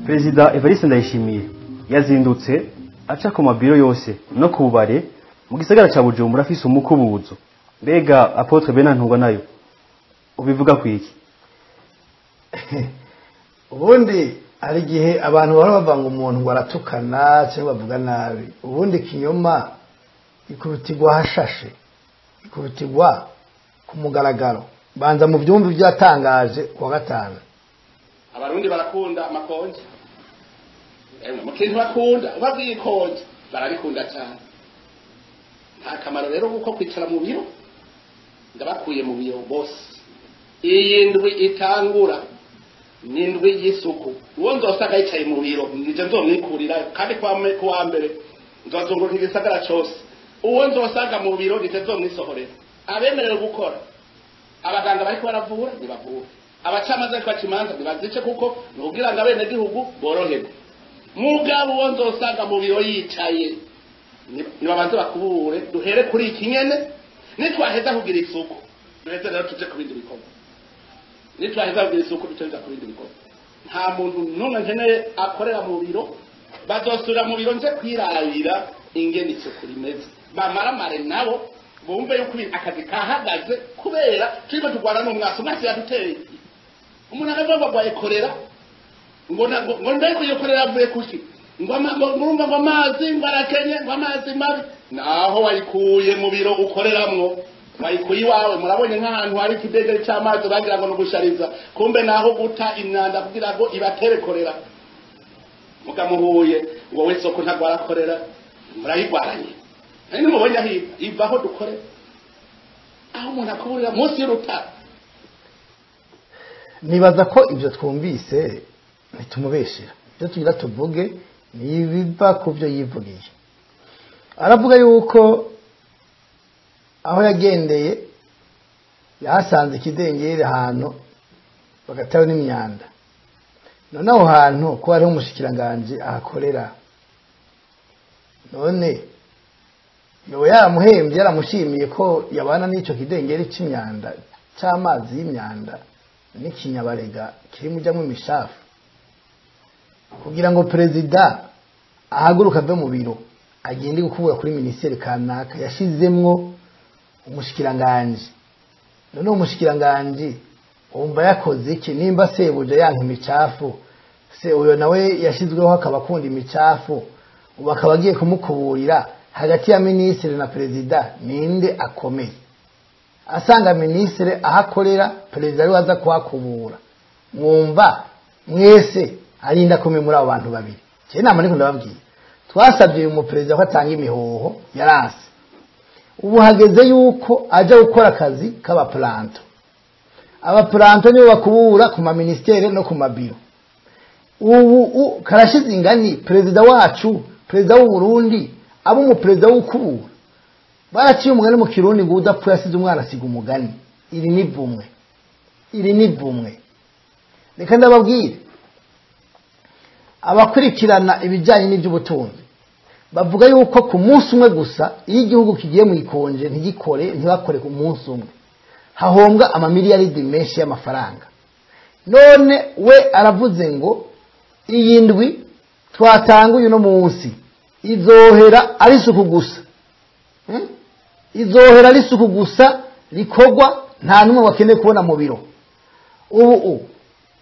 Perezida Evariste Ndayishimiye yazindutse aca ku mabiro yose no kubare mu gisagara ca Bujumbura afise umukubuzo. Mbega Apotre Benantungwa nayo ubivuga kwiki? Ubundi hari gihe abantu baba bavanga umuntu ngo aratukana cyangwa bavuga nabi. Ubundi kinyoma ikurutirwa hashashe, ikurutirwa ku mugaragaro. Banza mu byumba byatangaje kuwa gatanu. Abarundi barakunda amakonje. Mu kintu bakunda babwiye ikonje barabikunda cyane. Nta kamaro rero kuko kwicara mu biro ndabakuye mu biro bose. Iyi ndwi itangura n'indwi y'isuku. Uwo nzosanga yicaye mu biro nije nzomwikurira kandi kwa mbere nzozunguruka igisagara cyose. Uwo nzosanga mu biro nije nzomwisohorera. Abemerewe gukora abaganga bariko baravura ntibavura, abacamaze ariko bacimanza ntibazice kuko nugira ngo abene gihugu boroherwe. Mugabo uwo nzosanga mu biro yicaye nibabanze bakubure duhere kuri iki nyene nitwaheza kugira isuku duheze rero tuje ku bindi bikorwa. Nitwaheza kugira isuku duheze ku bindi bikorwa. Nta muntu numwe nkeneye akorera mu biro bazosura mu biro nje kwirabira ingene isuku rimeze bamaramare nabo bumve yuko akazi kahagaze kubera turimo turwana n'umwasi umwasi yaduteye. Umuntu akavuga ngo ayikorera ngo ndeko yokorera avuye kuki ngo murumva ngo amazi mbarakenye ngo amazi mabi naho wayikuye mu biro ukoreramwo wayikuye iwawe. Murabonye nk'ahantu hari ikidegeri cy'amazi bagira ngo nugushariza kumbe naho guta imyanda kugira ngo ibatere korera. Mugamuhuye ngo wese ko ntagwara korera murayigwaranye. Nani mubonye aho ivaho dukore aho umuntu akuburira munsi y'urutara. Nibaza ko ibyo twumvise nitumubeshera. Ibyo tugira tuvuge nibiva ku byo yivugiye. Aravuga yuko aho yagendeye yasanze ikidengeri ahantu bagataho n'imyanda. None aho hantu ko hariho umushikiranganje ahakorera. None yowe yaramuhembye yaramushimiye ko yabana n'ico kidengeri c'imyanda c'amazi y'imyanda n'ikinyabarega kiri mujamwe imishafu kugira ngo perezida ahaguruka ave mu biro agende gukubura kuri ministeri kanaka yashizemwo umushikiranganje. None umushikiranganje umva yakoze iki nimba sebuja yanka imicafu se uyo nawe yashizweho akabakunda imicafu ubakaba agiye kumukuburira hagati ya ministre na perezida ninde akomeye? Asanga ministre ahakorera perezida ari waza kuhakubura. Mwumva mwese arinda komeye muri abo bantu babiri. Cye nama niko ndababwiye twasabye uyu perezida ko atanga imihoho yarase. Ubu hageze yuko aje gukora akazi k'abaplanto. Abaplanto nibo bakubura ku ma ministere no ku mabiro. Ubu karashize ingani perezida wacu perezida w'u Burundi abo mu perezida w'ukubura baraciye umugani mu Kirundi ngo udapfuye asize umwana asiga umugani. Iri ni bumwe reka ndababwire abakurikirana ibijyanye n'iby'ubutunzi bavuga yuko ku munsi umwe gusa iyo igihugu kigiye mu ikonje ntibakore ku munsi umwe hahombwa amamiliyaridi menshi y'amafaranga. None we aravuze ngo iyi ndwi twatanguye no munsi izohera ari isuku gusa. Izohera ari isuku gusa rikorwa nta numwe wakeneye kubona mu biro. Ubu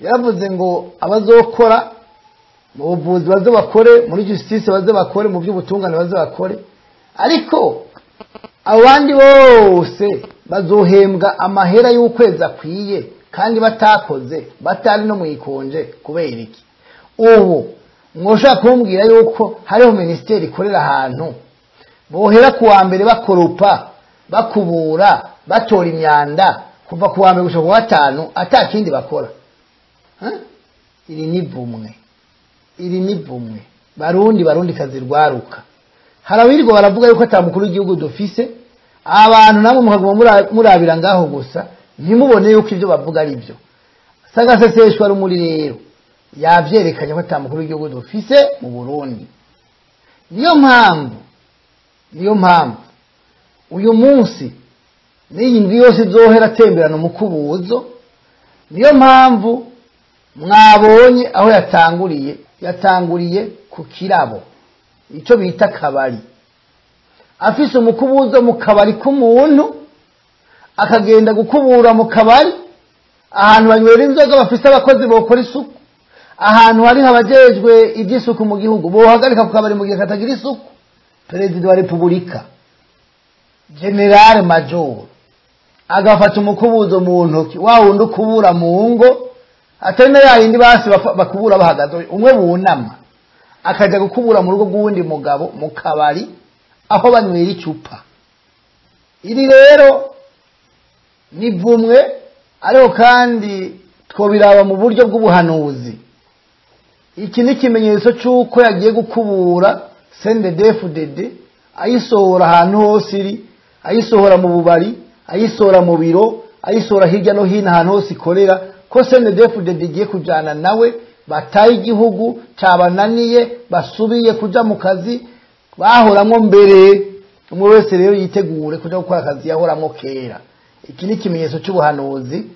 yaravuze ngo abazokora mu buvuzi baze bakore, muri justice baze bakore, mu by'ubutungane baze bakore, ariko abandi bose bazohembwa amahera y'ukwezi akwiye kandi batakoze batari no mu ikonje kubera iki? Ubu mwoshaka kumbwira yuko hariho ministeri ikorera ahantu bohera kuwa mbere bakoropa bakubura batora imyanda kuva kuwa mbere gushika kuwa gatanu atakindi bakora? Iri ni bumwe barundi kazi rwaruka. Harawirirwa baravuga yuko atamukuru w'igihugu dufise abantu namwe mukaguma murabira ngaho gusa ntimubone yuko ibyo bavuga ari byo. Sagaseseshwa rumuri rero yavyerekanye ko atamukuru w'igihugu dufise mu Burundi. Niyo mpamvu uyu munsi n'iyi ndwi yose izohera atemberana umukubuzo. Niyo mpamvu mwabonye aho yatanguriye yatanguriye ku kirabo icyo bita kabari, afise umukubuzo mu kabari k'umuntu akagenda gukubura mu kabari, ahantu banywera inzoga bafise abakozi bokora isuku, ahantu hari abajejwe iby'isuku mu gihugu bohagarika ku kabari mu gihe katagira isuku. Perezida wa Repubulika General Major agafata umukubuzo mu ntoki, wa wundi ukubura mu ngo atari na yayindi basi bakubura bahagaze, umwe bunama akaja gukubura mu rugo rw'uwundi mugabo mu kabari aho banywera icupa. Iri rero ni vumwe, ariko kandi twobiraba mu buryo bw'ubuhanuzi. Iki ni ikimenyetso cy'uko yagiye gukubura CNDD-FDD, ayisohora ahantu hose iri, ayisohora mu bubari, ayisohora mu biro, ayisohora hirya no hino ahantu hose ikorera, ko CNDD-FDD igiye kujana nawe, bataye igihugu cabananiye, basubiye kuja mu kazi bahoramwo mbere. Umwe wese rero yitegure kuja gukora akazi yahoramwo kera. Iki ni ikimenyetso cy'ubuhanuzi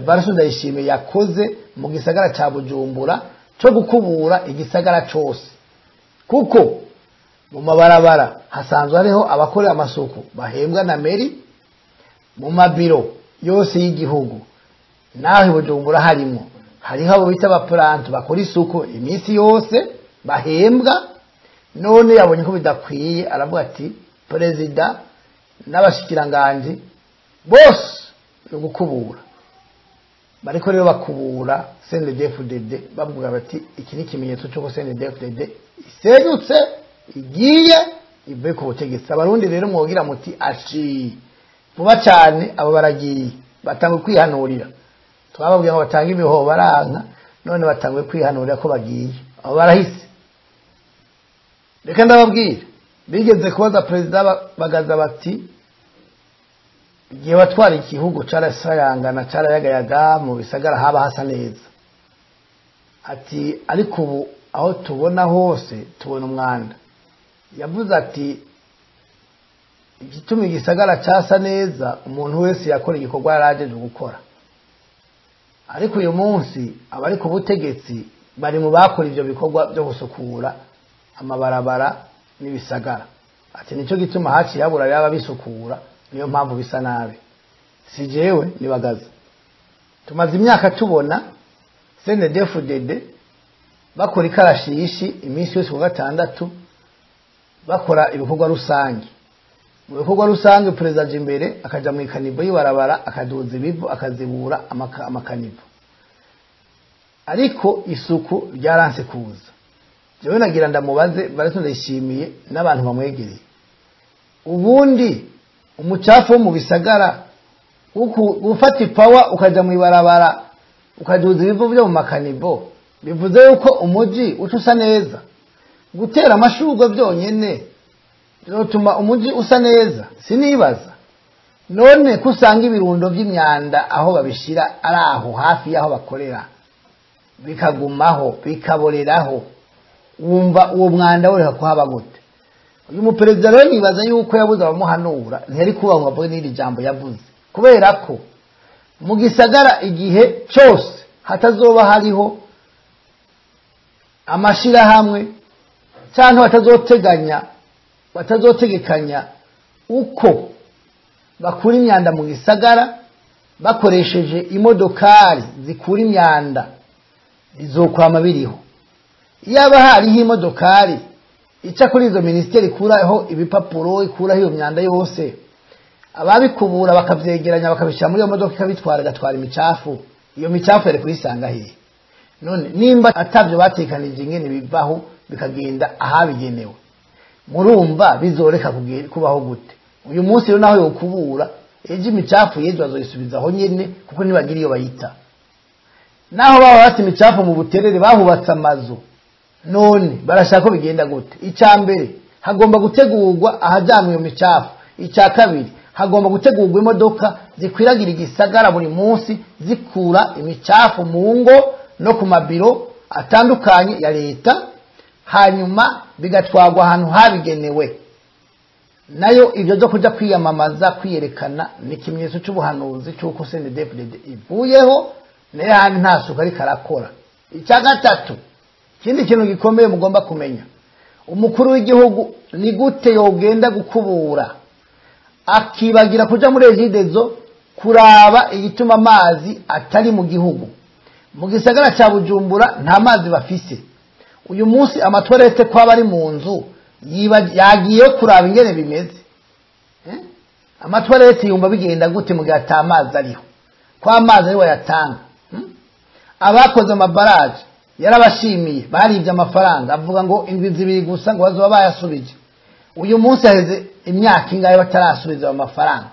Barasubiza Ndayishimiye yakoze mu gisagara ca Bujumbura cyo gukubura igisagara cyose, kuko mu mabarabara hasanzwe hariho abakorera amasuku bahembwa na meri, mu mabiro yose y'igihugu naho Bujumbura harimo hariho abo bita abapuranto bakora isuku iminsi yose bahembwa. None yabonye ko bidakwiye, aravuga ati perezida n'abashikiranganje bose yo gukubura. Bariko rero bakubura CNDD-FDD bavuga bati iki ni ikimenyetso cyo ko CNDD-FDD isenyutse igiye ivuye ku butegetsi. Abarundi rero mwogira muti ashi vuba cyane abo baragiye batangwe kwihanurira. Twababwiye ngo batanga imihoho baranka, none batangwe kwihanurira ko bagiye, abo barahise. Reka ndababwira, bigeze kubaza perezida bagaza bati igihe watwara igihugu carasayangana carayagayaga mu bisagara haba hasa neza, ati ariko ubu aho tubona hose tubona umwanda. Yavuze ati igituma igisagara cyasa neza umuntu wese yakora igikorwa yarajeje gukora, ariko uyu munsi abari ku butegetsi bari mu bakora ivyo bikorwa byo gusukura amabarabara n'ibisagara. Ati nico gituma haciye habura yaba bisukura, niyo mpamvu bisa nabi. Si jewe nibagaza, tumaze imyaka tubona CNDD-FDD bakora ikarashishi iminsi yose ku gatandatu bakora ibikorwa rusange. Mu bikorwa rusange perezida aje imbere akaja mu ikanivo y'ibarabara akaduza ibivu akazibura amakanivo, ariko isuku ryaranse kuza. Jewe nagira ndamubaze Barasubiza Ndayishimiye n'abantu bamwegereye, ubundi umucafu wo mu bisagara ufata ipawa ukaja mu ibarabara ukaduza ibivu byo mu makanivo bivuze yuko umuji utusa neza? Gutera amashurwe byonyene bizotuma umuji usa neza? Sinibaza. None kusanga ibirundo by'imyanda aho babishira ari aho hafi y'aho bakorera bikagumaho bikaboreraho, wumva uwo mwanda ureka kuhaba gute? Uyu muperezida rero nibaza yuko yabuze abamuhanura, ntiyari kuba ngo avuge n'iri jambo yavuze, kubera ko mu gisagara igihe cyose hatazoba hariho amashirahamwe cyangwa batazotegekanya uko bakura imyanda mu gisagara bakoresheje imodokari zikura imyanda, bizokwama biriho. Iyaba hariho imodokari ica kuri izo ministeri ikuraho ibipapuro, ikuraho iyo myanda yose, ababikubura bakavyegeranya bakabishyira muri iyo modoka ikabitwara igatwara imicafu, iyo micafu yari kuyisanga hehe? None nimba atavyo batekanije ingene bivaho bikagenda ahabigenewe, murumva bizoreka kubaho gute? Uyu munsi rero naho yokubura, ejo imicafu yejo bazoyisubizaho nyene, kuko nibagira iyo bayita. Naho baba bati imicafu mu buterere bahubatse amazu, none barashaka ko bigenda gute? Icya mbere hagomba gutegurwa ahajyanwa iyo micafu. Icya kabiri hagomba gutegurwa imodoka zikwiragira igisagara buri munsi zikura imicafu mu ngo no ku mabiro atandukanye ya leta, hanyuma bigatwagwa ahantu habigenewe. Nayo ibyo byo kuja kwiyamamaza kwiyerekana ni ikimenyetso cy'ubuhanuzi cy'uko CNDD-FDD ivuyeho nayo handi nta suka ariko arakora. Icya gatatu ikindi kintu gikomeye mugomba kumenya, umukuru w'igihugu ni gute yogenda gukubura akibagira kuja muri Regideso kuraba igituma amazi atari mu gihugu. Mu gisagara ca Bujumbura nta mazi bafise. Uyu munsi amatwarete kwa bari mu nzu yagiye kuraba ingene bimeze. Amatwarete yumva bigenda gute mu gihe ata mazi ariho? Kwa amazi ari wayatanga. Abakoze amabaraje yarabashimiye, baribye amafaranga, avuga ngo indwi zibiri gusa ngo bazoba bayasubije. Uyu munsi haheze imyaka ingahe batarasubiza amafaranga,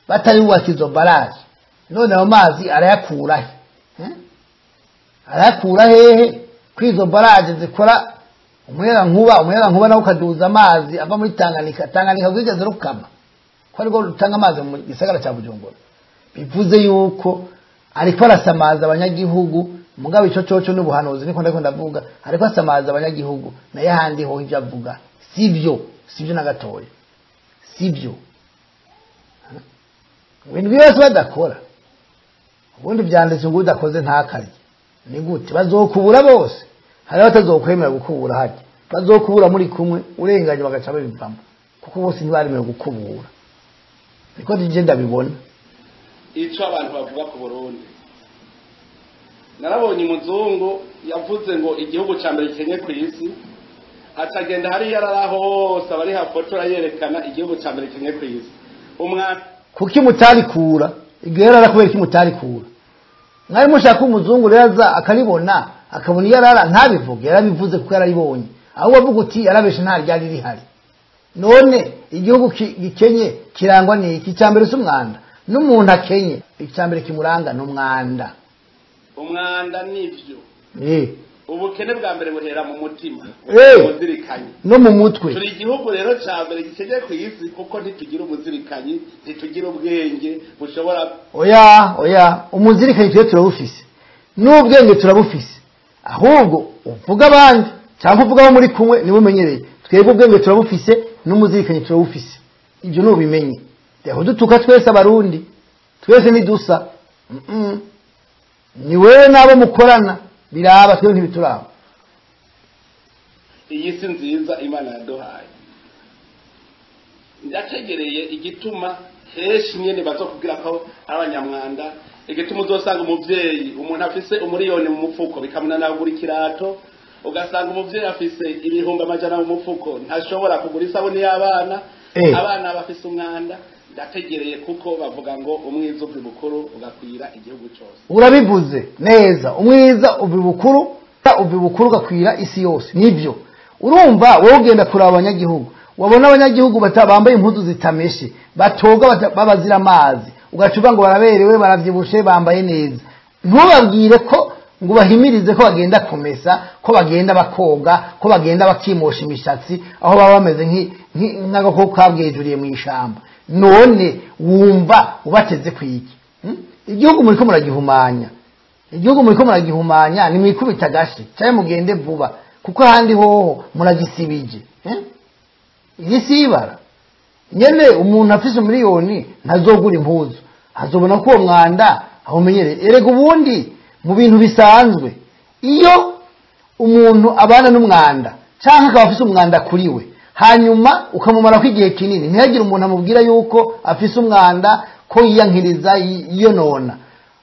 batari bubaka izo baraje. None ayo mazi arayakura he? Arayakura hehe? Kwizo baraje zikora umuyagankuba nawo ukaduza amazi ava muri Tanganyika gwigeze rukama, ko ariko rutanga amazi mu gisagara cya Bujumbura. Bivuze yuko ariko arasamaza abanyagihugu, mugabo ico coco n'ubuhanuzi niko ndavuga, ariko asamaza abanyagihugu naye handi ho ivyo avuga sivyo na gatoya, sivyo. Ibintu byose badakora, ubundi byanditse ngo udakoze ntakarye. Ni gute bazokubura bose? Hari batazokwemera gukubura haje, bazokubura muri kumwe urenganye bagaca babivamo, kuko bose ntibaremewe gukubura. Niko dije ndabibona. Ico abantu bavuga ku Burundi, narabonye umuzungu yavuze ngo igihugu ca mbere kenye ku isi, atagenda hari yararaho hose abari hafotora yerekana igihugu ca mbere kenye ku isi. Umwana kuki mutari kura igihe kubera iki mutari kura? Mwari mushaka umuzungu reza akalibona akabona yarara ntabivuge, yarabivuze kuko yarayibonye. Aho bavuga uti yarabeshe nta ryari rihari. None igihugu gikenye kirangwa n'iki? Cyambere s'umwanda. N'umuntu akenye icyambere kimuranga n'umwanda. Umwanda nivyo. Ubukene bwa mbere buhera mu mutima. Umuzirikanyi. No mu mutwe. Turi igihugu rero cyambere gikenye ku isi kuko ntitugira umuzirikanyi, ntitugira ubwenge bushobora. Oya, umuzirikanyi twe turabufise. N'ubwenge turabufise. Ahubwo uvuga abandi cyangwa uvuga abo muri kumwe niwe umenyereye. Twebwe ubwenge turabufise n'umuzirikanyi turabufise. Ibyo nubimenye. Deho dutuka twese abarundi. Twese nidusa. Ni wewe nabo mukorana biraba twe ntibituraba. Iyi si nziza Imana yaduhaye. Ndategereye igituma heshi nyene bazokubwira ko abanyamwanda, igituma uzosanga umuvyeyi umuntu afise umuriyoni mu mufuko bikamunana kugura ikirato, ugasanga umuvyeyi afise ibihumbi amajana mu mufuko ntashobora kugura isabuni y'abana, abana bafise umwanda. Ndategereye kuko bavuga ngo umwiza uvi bukuru ugakwira igihugu cyose. Urabivuze neza, umwiza uvi bukuru ugakwira isi yose. Nibyo urumva wowe ugenda kuraba abanyagihugu, wabona abanyagihugu bambaye impuzu zitameshe, batoga babazira amazi, ugacuva ngo baraberewe baravyibushe bambaye neza. Ntubabwire ko ngo bahimirize ko bagenda kumesa, ko bagenda bakoga, ko bagenda bakimosha imishatsi aho baba bameze nk'agakoko kabwejuriye mu ishamba. None wumva ubateze kwiki? Igihugu muriko muragihumanya. Igihugu muriko muragihumanya ni mwikubita gashi, cyaye mugende vuba kuko handi hoho muragisibije. Iyi sibara. Nyene umuntu afise miliyoni ntazogura impuzu. Azobona ko uwo mwanda ahumenyere. Erega ubundi mu bintu bisanzwe iyo umuntu abana n'umwanda canke akaba afise umwanda kuriwe, hanyuma ukamumara kwigihe kinini ntihagire umuntu amubwira yuko afise umwanda ko yiyankiriza iyo nona.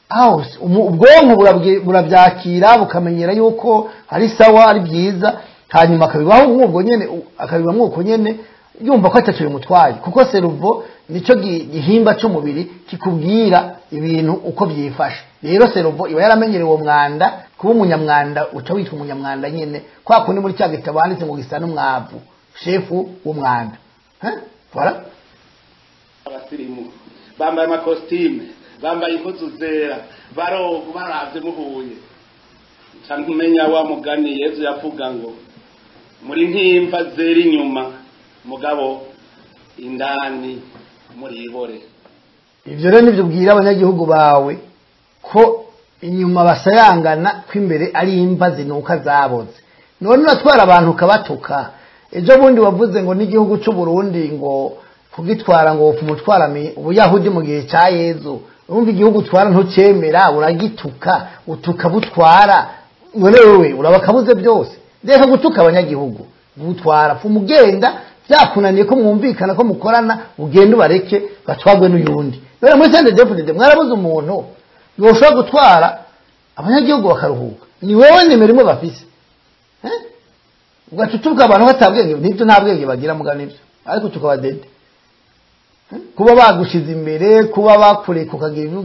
Aho ubwonko burabyakira bukamenyera yuko ari sawa ari byiza, hanyuma akabibaho nk'ubwo nyene akabibamwo uko nyene yumva ko atacuye umutwaye, kuko seruvo nico gihimba cy'umubiri kikubwira ibintu uko byifasha. Rero seruvo iba yaramenyereye uwo mwanda, kuba umunyamwanda uca witwa umunyamwanda nyene, kwa kundi muri cya gitabo banditse ngo gisa n'umwavu, shefu w'umwanda. Voilà. Abasirimu bambaye amakositime, bambaye impuzu zera, baroga baravye muhuye. Cankumenya wa mugani Yesu yavuga ngo muri ntimva zera inyuma mugabo indani muri ibore. Ivyo rero nivyo bwira abanyagihugu bawe ko inyuma basayangana kw'imbere ari imva zinuka zaboze. None uratwara abantu ukabatuka. Ejo bundi wavuze ngo n'igihugu cy'u Burundi ngo kugitwara ngo umutwarami ubuyahudi mu gihe cya Yezu. Urumva igihugu twara ntucemera uragituka, utuka butwara none wewe urabakabuze byose reka gutuka abanyagihugu gutwara fu mugenda byakunaniye ko mwumvikana ko mukorana ugenda ubareke batwagwe n'uyundi rero muri sende deputy mwarabuze umuntu yoshobora gutwara abanyagihugu bakaruhuka ni wewe nimero imwe bafise ugatutuka abantu batabwenge nibyo nta bwenge bagira mugana nibyo ariko tukabadede kuba bagushize imbere kuba bakureka ukagira ibyo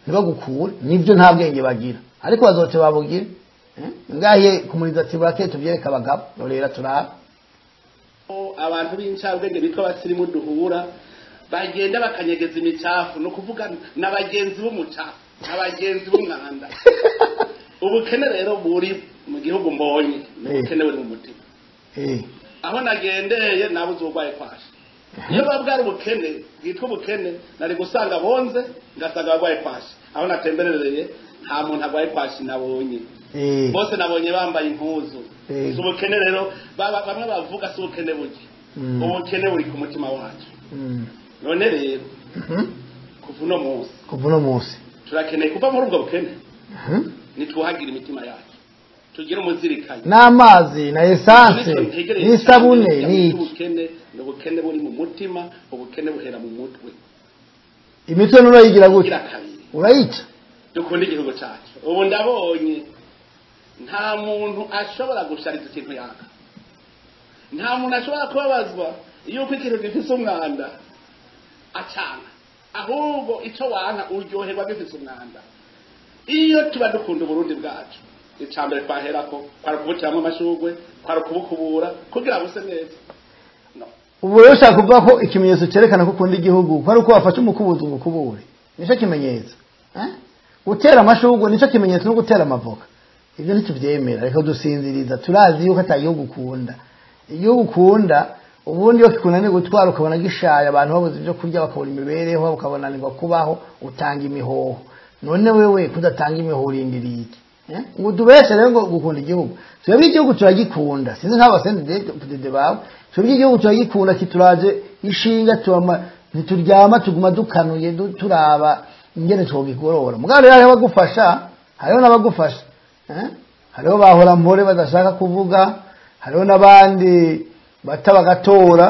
ntibagukure nibyo nta bwenge bagira ariko bazote babugira ngahe kumuriza ati burake tubyereka abagabo rorera turaba abantu b'incabwenge bitwa abasirimu duhura bagenda bakanyegeza imicafu no kuvuga n'abagenzi b'umucafu n'abagenzi b'umwanda ubukene rero buri mu gihugu mbonye ubukene buri mu mutima aho nagendeye nabuze urwaye kwaje iyo babwara ubukene bwitwa ubukene nari gusanga bonze ngasanga barwaye kwaje aho natemberereye nta muntu arwaye kwaje nabonye bose nabonye bambaye impuzu ubukene rero bamwe bavuga si ubukene buke ubukene buri ku mutima wacu none rero kuva uno munsi turakeneye kuva muri ubwo bukene nitwuhagira imitima yacu tugire umuzirikanye n'amazi na esanse n'isabune ubukene buri mu mutima ubukene buhera mu mutwe imitwe nurayigira gutya urayica dukunda igihugu cyacu ubu ndabonye nta muntu ashobora gushariza ikintu yaka nta muntu ashobora kubabazwa yuko ikintu gifise umwanda acana ahubwo icyo wanka uryoherwa gifise umwanda iyo tuba dukunda uburundi bwacu icambere twaherako kwari kubutiramo amashugwe kwari kubukubura kugira buse neza ubu rero ushaka kuvuga ko ikimenyetso cyerekana ko ukunda igihugu kwari uko wafashe umukubuzo ngo ukubure nicyo kimenyetso gutera amashugwe nicyo kimenyetso no gutera amavoka ibyo ntitubyemera reka dusinziriza turazi yuko atagihugu ukunda igihugu ukunda ubundi iyo kikunaniye gutwara ukabona gishaye abantu babuze ibyo kurya bakabona imibereho ukabonanirwa kubaho utanga imihoho none wewe kudatanga imihoho urindiriye iki ngo tubeshe rero ngo gukunda igihugu twebwe igihugu turagikunda sinzi nk'abasendede bawe twebwe igihugu turagikunda kituraje ishinga ntituryama tuguma dukanuye turaba ingene twogigorora mugabo rero hariho abagufasha hariho n'abagufasha hariho bahora mpore badashaka kuvuga hariho n'abandi bata bagatora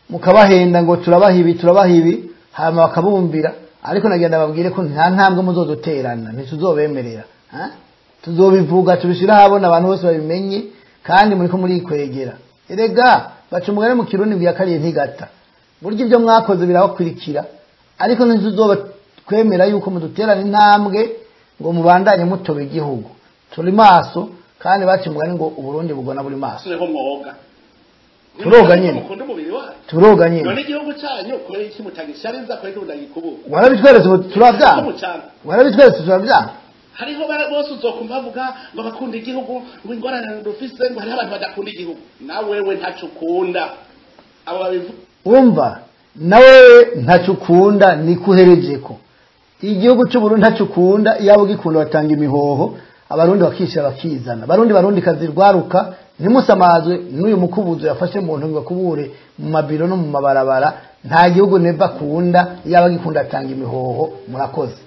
mukabahenda ngo turabaha ibi hama bakabumbira ariko nagenda babwire ko nta ntambwe muzoduterana ntituzobemerera tuzobivuga tubishira habona abantu bose babimenye kandi muri ko muri kwegera erega baca umugani mu kirundi biyakariye ntigata buryo ibyo mwakoze birabakurikira ariko ntituzoba kwemera yuko muduterana intambwe ngo mubandanye mutobe igihugu turi maso kandi baca umugani ngo uburundi bugona buri maso turoga nyine turoga nyine none igihugu cyanyu kubera iki mutagishariza kubera ko ndagikubu warabitweretse turabyanga warabitweretse turabyanga hariho bose uzokumva bavuga ngo bakunda igihugu ngo ingorane dufise ngo hariho abantu badakunda igihugu nawe wewe ntacyo ukunda abo babivuga wumva nawe ntacyo ukunda nikuhereje ko igihugu cy'uburundi ntacyo ukunda yabo gikunda batanga imihoho abarundi bakishira bakizana barundi kazirwaruka ntimusamazwe n'uyu mukubuzo yafashe mu ntunga kubure mu mabiro no mu mabarabara nta gihugu neva kunda yaba gikunda atanga imihoho murakoze